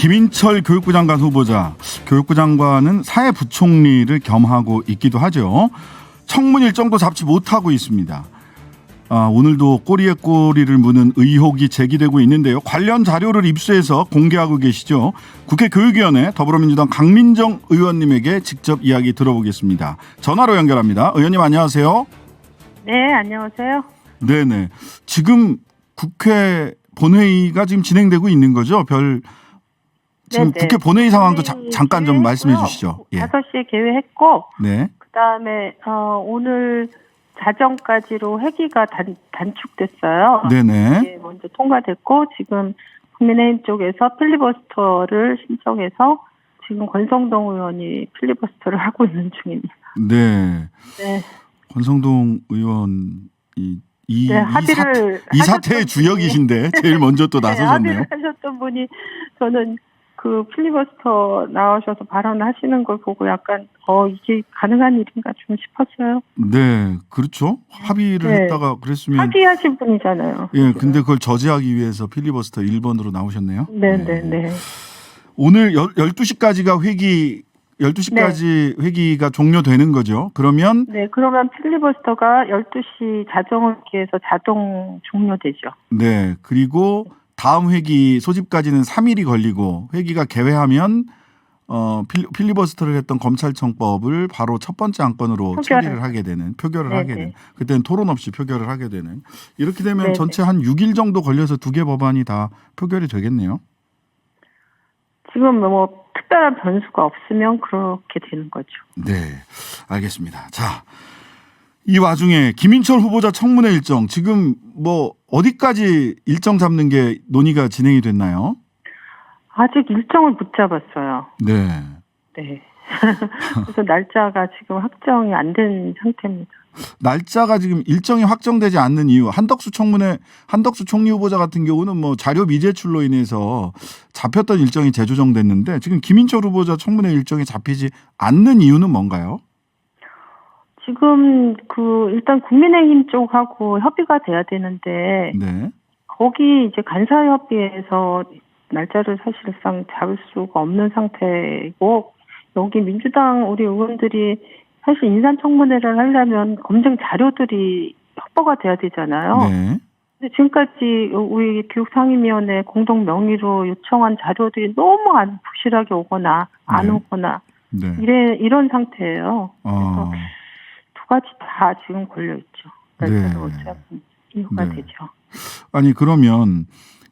김인철 교육부 장관 후보자, 교육부 장관은 사회부총리를 겸하고 있기도 하죠. 청문 일정도 잡지 못하고 있습니다. 오늘도 꼬리에 꼬리를 무는 의혹이 제기되고 있는데요. 관련 자료를 입수해서 공개하고 계시죠. 국회 교육위원회 더불어민주당 강민정 의원님에게 직접 이야기 들어보겠습니다. 전화로 연결합니다. 의원님 안녕하세요. 네, 안녕하세요. 네네. 지금 국회 본회의가 지금 진행되고 있는 거죠? 지금 네네. 국회 본회의 상황도 잠깐 좀 말씀해 주시죠. 예. 5시에 개회했고, 네. 그다음에 오늘 자정까지로 회기가 단축됐어요. 네네. 네, 먼저 통과됐고 지금 국민의힘 쪽에서 필리버스터를 신청해서 지금 권성동 의원이 필리버스터를 하고 있는 중입니다. 네. 네. 권성동 의원이 이 사태의 주역이신데 제일 먼저 또 나서셨네요. 합의를 하셨던 분이 저는 그 필리버스터 나오셔서 발언하시는 걸 보고 약간 이게 가능한 일인가 좀 싶었어요. 네, 그렇죠. 합의를 했다가 그랬으면 합의하신 분이잖아요. 예, 근데 그걸 저지하기 위해서 필리버스터 1번으로 나오셨네요. 네. 오늘 12시까지가 회기 12시까지 회기가 종료되는 거죠. 그러면 그러면 필리버스터가 12시 자정을 기해서 자동 종료되죠. 네. 그리고 다음 회기 소집까지는 3일이 걸리고 회기가 개회하면 필리버스터를 했던 검찰청법을 바로 첫 번째 안건으로 처리를 하게 되는, 표결을 하게 되는, 그때는 토론 없이 표결을 하게 되는, 이렇게 되면 전체 한 6일 정도 걸려서 두 개 법안이 다 표결이 되겠네요. 지금 뭐 특별한 변수가 없으면 그렇게 되는 거죠. 네, 알겠습니다. 자, 이 와중에 김인철 후보자 청문회 일정 지금 뭐 어디까지 일정 잡는 게 논의가 진행이 됐나요? 아직 일정을 못 잡았어요. 네. 그래서 날짜가 지금 확정이 안 된 상태입니다. 날짜가 지금 일정이 확정되지 않는 이유, 한덕수 총리 후보자 같은 경우는 뭐 자료 미제출로 인해서 잡혔던 일정이 재조정됐는데 지금 김인철 후보자 청문회 일정이 잡히지 않는 이유는 뭔가요? 지금 일단 국민의힘 쪽하고 협의가 돼야 되는데 거기 이제 간사협의회에서 날짜를 사실상 잡을 수가 없는 상태이고 여기 민주당 우리 의원들이 사실 인사청문회를 하려면 검증 자료들이 확보가 돼야 되잖아요. 근데 지금까지 우리 교육상임위원회 공동 명의로 요청한 자료들이 너무 부실하게 오거나 안 오거나 이런 상태예요. 그래서 두 가지 다 지금 걸려 있죠. 날짜를 못 잡은 이유가 되죠. 아니 그러면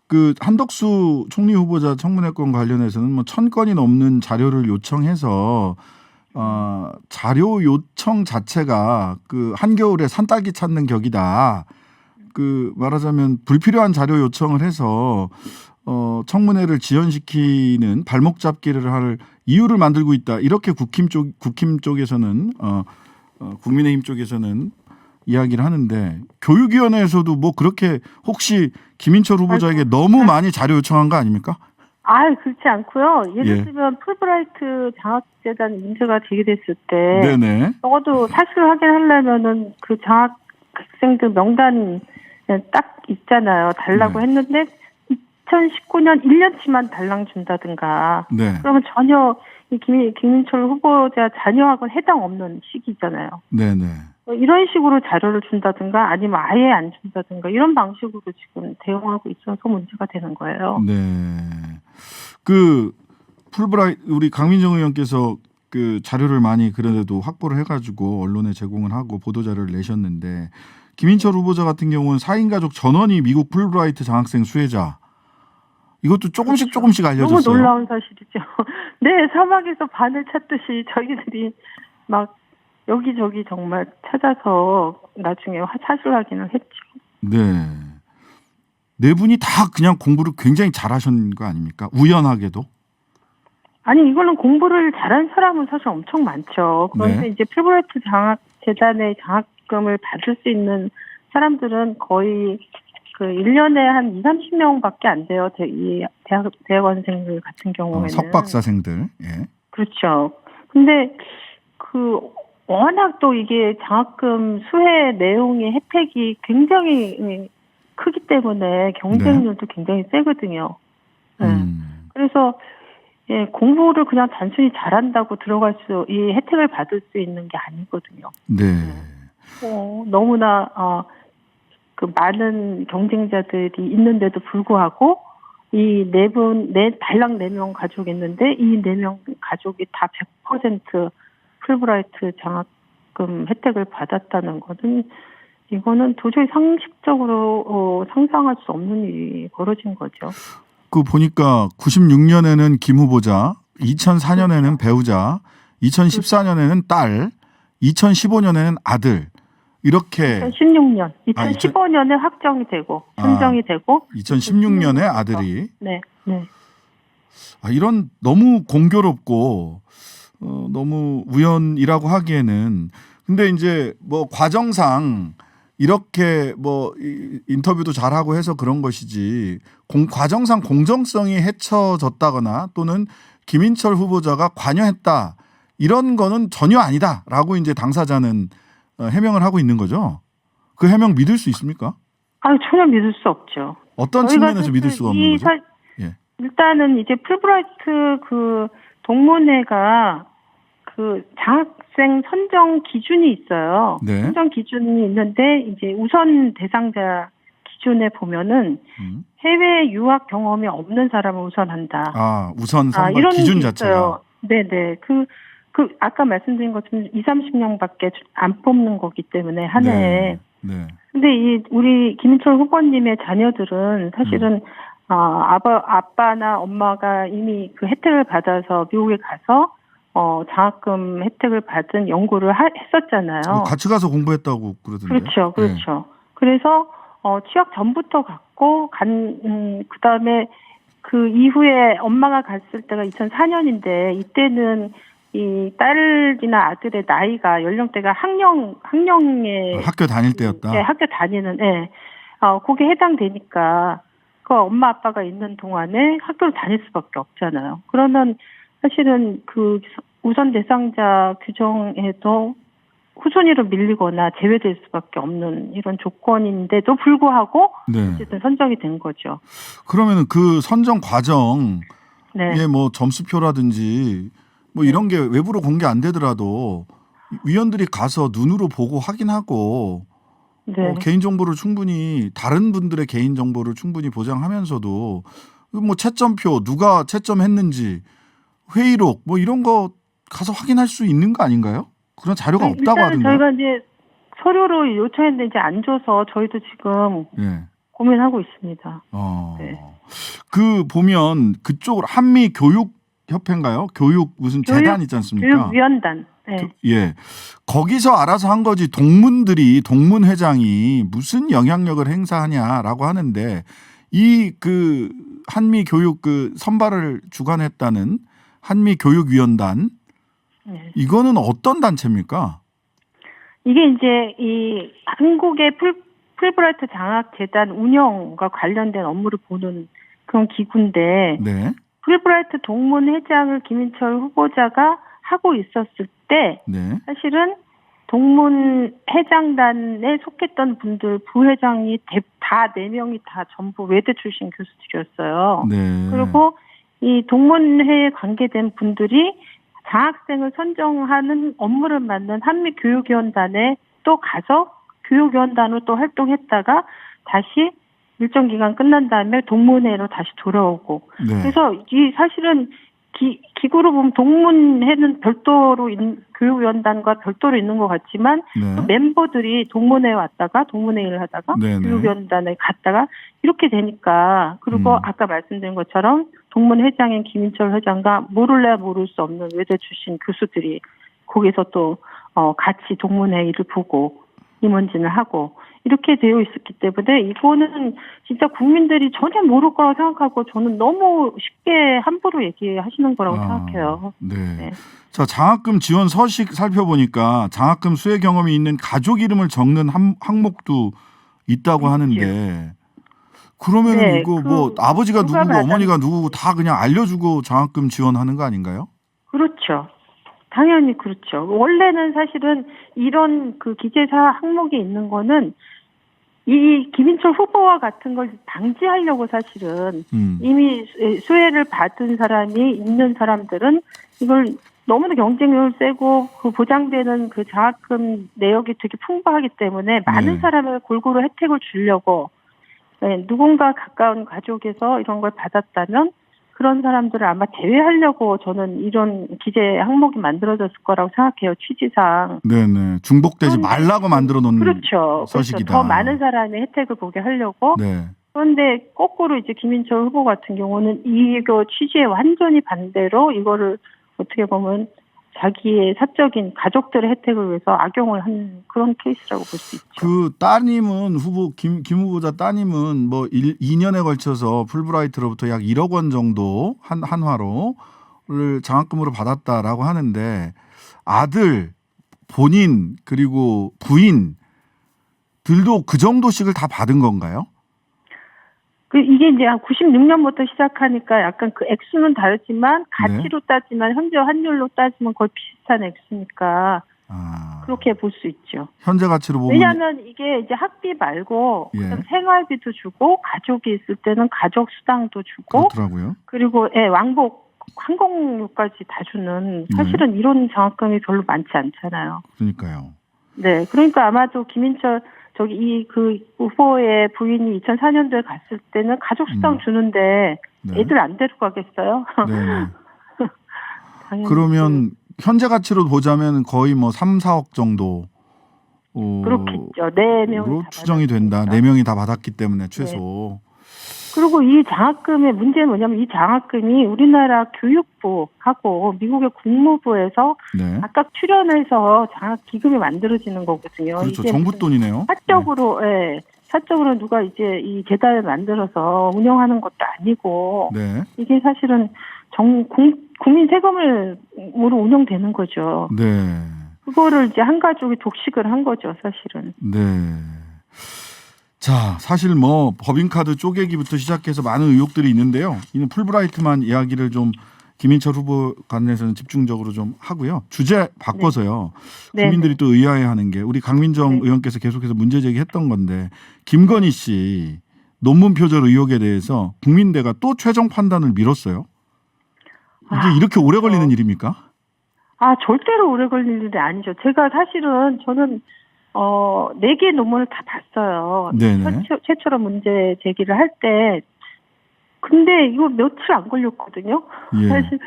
그 한덕수 총리 후보자 청문회권 관련해서는 뭐 1000건이 넘는 자료를 요청해서 자료 요청 자체가 그 한겨울에 산딸기 찾는 격이다. 그 말하자면 불필요한 자료 요청을 해서 청문회를 지연시키는 발목 잡기를 할 이유를 만들고 있다. 이렇게 국힘 쪽에서는 국민의힘 쪽에서는 이야기를 하는데 교육위원회에서도 뭐 그렇게 혹시 김인철 후보자에게 너무 많이 자료 요청한 거 아닙니까? 그렇지 않고요. 예를 들면 풀브라이트 장학재단 문제가 제기됐을 때 적어도 사실 확인하려면은 그 장학생들 명단 딱 있잖아요. 달라고 했는데 2019년 1년치만 달랑 준다든가 그러면 전혀 김인철 후보자 자녀하고는 해당 없는 시기잖아요. 이런 식으로 자료를 준다든가 아니면 아예 안 준다든가 이런 방식으로 지금 대응하고 있어서 문제가 되는 거예요. 그 우리 강민정 의원께서 그 자료를 많이 그래도 확보를 해가지고 언론에 제공을 하고 보도 자료를 내셨는데 김인철 후보자 같은 경우는 4인 가족 전원이 미국 풀브라이트 장학생 수혜자. 이것도 조금씩 알려졌어요. 너무 놀라운 사실이죠. 사막에서 바늘 찾듯이 저희들이 막 여기저기 정말 찾아서 나중에 사실 확인을 했죠. 네 분이 다 그냥 공부를 굉장히 잘하신 거 아닙니까? 우연하게도. 아니 이거는 공부를 잘한 사람은 사실 엄청 많죠. 그런데 이제 풀브라이트 재단의 장학금을 받을 수 있는 사람들은 거의 그 1년에 한 20-30명밖에 안 돼요. 이 대학원생들 같은 경우에는. 석박사생들. 그렇죠. 근데 워낙 또 이게 장학금 수혜 내용의 혜택이 굉장히 크기 때문에 경쟁률도 굉장히 세거든요. 그래서 예, 공부를 그냥 단순히 잘한다고 이 혜택을 받을 수 있는 게 아니거든요. 네. 너무나 그 많은 경쟁자들이 있는데도 불구하고 이 달랑 4명 가족이 있는데 이 4명 가족이 다 100% 풀브라이트 장학금 혜택을 받았다는 것은 이거는 도저히 상식적으로 상상할 수 없는 일이 벌어진 거죠. 그 보니까 96년에는 김 후보자, 2004년에는 배우자, 2014년에는 딸, 2015년에는 아들. 이렇게 2015년에 확정이 되고 선정이 되고 2016년에 아들이 네. 이런 너무 공교롭고 너무 우연이라고 하기에는 근데 이제 뭐 과정상 이렇게 뭐 인터뷰도 잘하고 해서 그런 것이지 과정상 공정성이 해쳐졌다거나 또는 김인철 후보자가 관여했다 이런 거는 전혀 아니다라고 이제 당사자는 해명을 하고 있는 거죠. 그 해명 믿을 수 있습니까? 전혀 믿을 수 없죠. 어떤 측면에서 믿을 수가 없는 거죠? 일단은 이제 풀브라이트 그 동문회가 그 장학생 선정 기준이 있어요. 네. 선정 기준이 있는데 이제 우선 대상자 기준에 보면은 해외 유학 경험이 없는 사람을 우선한다. 우선 선발 이런 기준 게 자체가. 있어요. 네네. 그 아까 말씀드린 것처럼 20-30명밖에 안 뽑는 거기 때문에 한 해에. 네. 근데 우리 김인철 후보님의 자녀들은 사실은 아빠나 엄마가 이미 그 혜택을 받아서 미국에 가서 장학금 혜택을 받은 연구를 했었잖아요. 같이 가서 공부했다고 그러던데. 그렇죠. 네. 그래서 취학 전부터 갔고 그다음에 그 이후에 엄마가 갔을 때가 2004년인데 이때는 이 딸이나 아들의 나이가 연령대가 학령에 학교 다닐 때였다. 네, 학교 다니는 그게 해당되니까 그 엄마 아빠가 있는 동안에 학교를 다닐 수밖에 없잖아요. 그러면 사실은 그 우선 대상자 규정에도 후순위로 밀리거나 제외될 수밖에 없는 이런 조건인데도 불구하고 어쨌든 선정이 된 거죠. 그러면은 그 선정 과정에 뭐 점수표라든지 뭐 이런 게 외부로 공개 안 되더라도 위원들이 가서 눈으로 보고 확인하고 개인정보를 충분히 다른 분들의 개인정보를 충분히 보장하면서도 뭐 채점표 누가 채점했는지 회의록 뭐 이런 거 가서 확인할 수 있는 거 아닌가요? 그런 자료가 없다고 하던가요? 저희가 이제 서류로 요청했는데 이제 안 줘서 저희도 지금 고민하고 있습니다. 그 보면 그쪽으로 한미 교육 협회인가요? 교육 무슨 재단 있지 않습니까? 교육위원단. 거기서 알아서 한 거지 동문회장이 무슨 영향력을 행사하냐라고 하는데 이 그 한미 교육 그 선발을 주관했다는 한미 교육위원단 이거는 어떤 단체입니까? 이게 이제 이 한국의 풀브라이트 장학재단 운영과 관련된 업무를 보는 그런 기구인데 풀브라이트 동문회장을 김인철 후보자가 하고 있었을 때 사실은 동문회장단에 속했던 분들 부회장이 다 4명이 다 전부 외대 출신 교수들이었어요. 그리고 이 동문회에 관계된 분들이 장학생을 선정하는 업무를 맡는 한미교육위원단에 또 가서 교육위원단으로 또 활동했다가 다시 일정 기간 끝난 다음에 동문회로 다시 돌아오고 그래서 이 사실은 기구로 보면 동문회는 별도로 교육위원단과 별도로 있는 것 같지만 또 멤버들이 동문회에 왔다가 동문회 일을 하다가 교육위원단에 갔다가 이렇게 되니까 그리고 아까 말씀드린 것처럼 동문회장인 김인철 회장과 모를 수 없는 외대 출신 교수들이 거기서 또 같이 동문회 일을 보고 임원진을 하고 이렇게 되어 있었기 때문에 이거는 진짜 국민들이 전혀 모를 거라고 생각하고 저는 너무 쉽게 함부로 얘기하시는 거라고 생각해요. 자, 장학금 지원 서식 살펴보니까 장학금 수혜 경험이 있는 가족 이름을 적는 항목도 있다고 하는데 그러면 이거 뭐 아버지가 누구고 어머니가 누구고 다 그냥 알려주고 장학금 지원하는 거 아닌가요? 그렇죠. 당연히 그렇죠. 원래는 사실은 이런 그 기재사 항목이 있는 거는 이 김인철 후보와 같은 걸 방지하려고 사실은 이미 수혜를 받은 사람이 있는 사람들은 이걸 너무나 경쟁률 세고 그 보장되는 그 장학금 내역이 되게 풍부하기 때문에 많은 사람을 골고루 혜택을 주려고 누군가 가까운 가족에서 이런 걸 받았다면 그런 사람들을 아마 제외하려고 저는 이런 기재 항목이 만들어졌을 거라고 생각해요. 취지상. 네네. 중복되지 말라고 만들어 놓은 그렇죠. 서식이다. 그렇죠. 더 많은 사람의 혜택을 보게 하려고. 네. 그런데 거꾸로 이제 김인철 후보 같은 경우는 이거 취지에 완전히 반대로 이거를 어떻게 보면 자기의 사적인 가족들의 혜택을 위해서 악용을 한 그런 케이스라고 볼 수 있죠. 그 따님은 김 후보자 따님은 뭐 2년에 걸쳐서 풀브라이트로부터 약 1억 원 정도 한화로를 장학금으로 받았다라고 하는데 아들, 본인 그리고 부인들도 그 정도씩을 다 받은 건가요? 이게 이제 한 96년부터 시작하니까 약간 그 액수는 다르지만 가치로 따지면 현재 환율로 따지면 거의 비슷한 액수니까 그렇게 볼 수 있죠. 현재 가치로 보면 왜냐하면 이게 이제 학비 말고 생활비도 주고 가족이 있을 때는 가족 수당도 주고 그렇더라고요. 그리고 왕복 항공료까지 다 주는 사실은 이런 장학금이 별로 많지 않잖아요. 그러니까요. 네, 그러니까 아마도 김인철 그 후보의 부인이 2004년도에 갔을 때는 가족 수당 주는데 애들 안 데려가겠어요? 네. 그러면 현재 가치로 보자면 거의 뭐 3, 4억 정도 그렇겠죠. 4명이 추정이 된다. 4명이 다 받았기 때문에 최소. 네. 그리고 이 장학금의 문제는 뭐냐면 이 장학금이 우리나라 교육부하고 미국의 국무부에서 각각 출연해서 장학 기금이 만들어지는 거거든요. 그렇죠. 이게 정부 돈이네요. 사적으로 누가 이제 이 재단을 만들어서 운영하는 것도 아니고 이게 사실은 국민 세금으로 운영되는 거죠. 그거를 이제 한 가족이 독식을 한 거죠, 사실은. 네. 자, 사실 뭐 법인카드 쪼개기부터 시작해서 많은 의혹들이 있는데요. 이는 풀브라이트만 이야기를 좀 김인철 후보 관련해서는 집중적으로 좀 하고요. 주제 바꿔서요. 국민들이 또 의아해하는 게 우리 강민정 의원께서 계속해서 문제 제기했던 건데 김건희 씨 논문 표절 의혹에 대해서 국민대가 또 최종 판단을 미뤘어요. 이게 이렇게 오래 걸리는 일입니까? 절대로 오래 걸릴 일이 아니죠. 제가 사실은 저는 4개의 논문을 다 봤어요. 최초로 문제 제기를 할 때. 근데 이거 며칠 안 걸렸거든요. 사실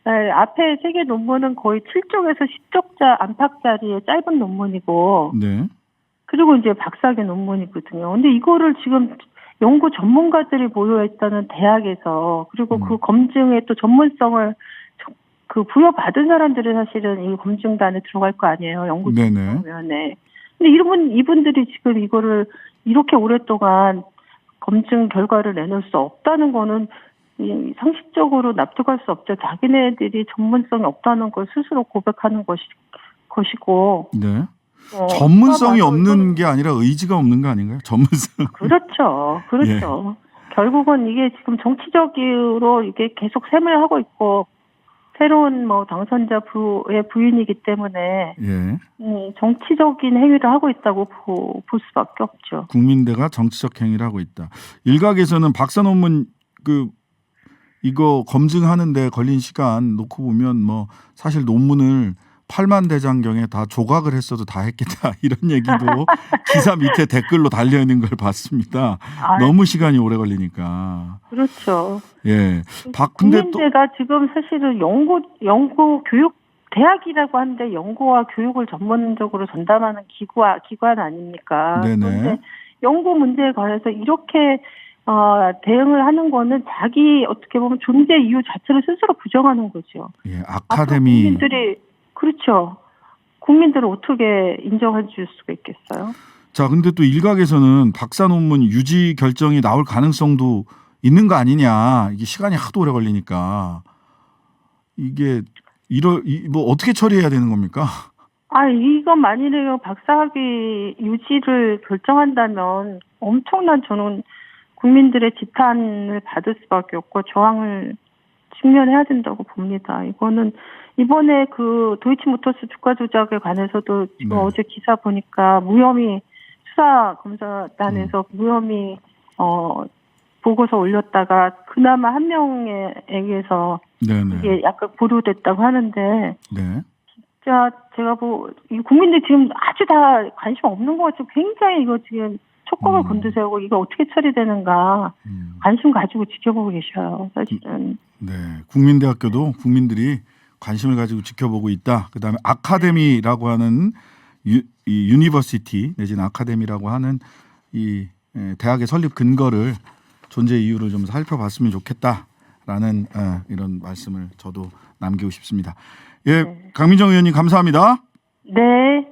앞에 3개 논문은 거의 7쪽에서 10쪽자 안팎짜리의 짧은 논문이고 그리고 이제 박사학위 논문이거든요. 근데 이거를 지금 연구 전문가들이 모여있다는 대학에서 그리고 그 검증에 또 전문성을 부여받은 사람들이 사실은 이 검증단에 들어갈 거 아니에요. 연구위원회. 근데 이분들이 지금 이거를 이렇게 오랫동안 검증 결과를 내놓을 수 없다는 거는 상식적으로 납득할 수 없죠. 자기네들이 전문성이 없다는 걸 스스로 고백하는 것이고. 전문성이 없는 게 아니라 의지가 없는 거 아닌가요? 전문성. 그렇죠. 결국은 이게 지금 정치적으로 이게 계속 셈을 하고 있고 새로운 당선자의 부인이기 때문에 정치적인 행위를 하고 있다고 볼 수밖에 없죠. 국민대가 정치적 행위를 하고 있다. 일각에서는 박사 논문 이거 검증하는데 걸린 시간 놓고 보면 사실 논문을 8만 대장경에 다 조각을 했어도 다 했겠다 이런 얘기도 기사 밑에 댓글로 달려 있는 걸 봤습니다. 너무 시간이 오래 걸리니까. 그렇죠. 근데 국민대가 지금 사실은 연구 교육 대학이라고 하는데 연구와 교육을 전문적으로 전담하는 기관 아닙니까? 그런데 연구 문제에 관해서 이렇게 대응을 하는 거는 자기 어떻게 보면 존재 이유 자체를 스스로 부정하는 거죠. 아카데미 국민들이 그렇죠. 국민들을 어떻게 인정해 줄 수가 있겠어요? 자, 근데 또 일각에서는 박사 논문 유지 결정이 나올 가능성도 있는 거 아니냐. 이게 시간이 하도 오래 걸리니까. 이게 어떻게 처리해야 되는 겁니까? 이거 만일에 박사학위 유지를 결정한다면 엄청난 저는 국민들의 지탄을 받을 수밖에 없고 저항을 직면해야 된다고 봅니다. 이거는 이번에 그 도이치모터스 주가 조작에 관해서도 지금 어제 기사 보니까 무혐의 수사검사단에서 무혐의 보고서 올렸다가 그나마 한 명에게서 네네. 이게 약간 보도됐다고 하는데 네. 진짜 제가 이 국민들 지금 아주 다 관심 없는 것 같죠. 굉장히 이거 지금 촉각을 곤두세우고 이거 어떻게 처리되는가 관심 가지고 지켜보고 계셔요. 사실은. 네. 국민대학교도 국민들이 관심을 가지고 지켜보고 있다. 그다음에 아카데미라고 하는 이 유니버시티 내지는 아카데미라고 하는 이 대학의 설립 근거를 존재 이유를 좀 살펴봤으면 좋겠다라는 이런 말씀을 저도 남기고 싶습니다. 예, 네. 강민정 의원님 감사합니다. 네.